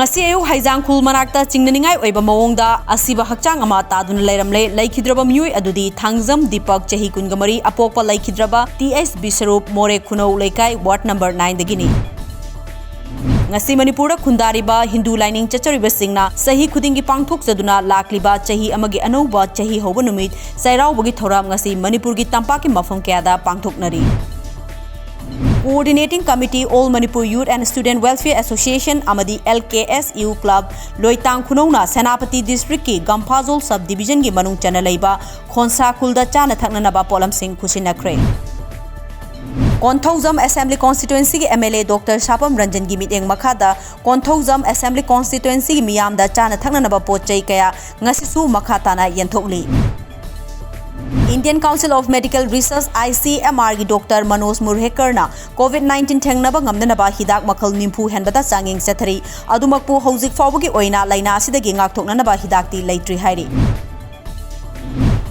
ngasi ayu haijang khul manakta chingnaningai oiba mawongda asiba hakchang ama taduna leiramle laikhidraba mioi adudi thangjam Deepak chahi kungamari apokpa laikhidraba TS Bisarup More Khunou Leikai Ward number 9 dagini ngasi Manipur khundariba Hindu lining chachariba singna sahi khudingi pangthok jaduna lakliba chahi amagi anouba chahi hoba numit sairaubogi thoram ngasi Manipur gi tampaki mafam kyada pangthoknari Coordinating Committee All Manipur Youth and Student Welfare Association Amadi LKSU Club Loitang Khunongna Senapati District ki Gampazol Subdivision gi manung chana leiba Khonsa Khulda chana thaknanaba polam sing khusinakre Konthaujam Assembly Constituency ki MLA Dr. Shapam Ranjan gi miteng makhada Konthaujam Assembly Constituency gi miyamda chana thaknanaba pochai kaya ngasisu makhatana yenthokli Indian Council of Medical Research ICMR gi Dr. Manoj Murhekarna COVID-19 thengnaba ngamdanaba hidak makhal nimpu henbada changing sethari adumakpu hojik fawbagi oina laina asidagi ngakthoknanaba hidakti leitri hairi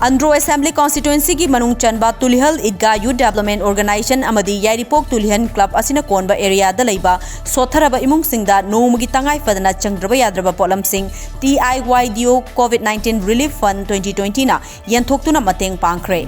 Andro Assembly Constituency ki manung chanba Tulihal Idga Youth Development Organization amadi Yairipok Tulihan Club asina konba area da leiba sotharaba imung singda nomagi tangai fadana changdraba yadraba polam sing TIYDO COVID-19 Relief Fund 2020 na yenthoktu na mateng pangkhre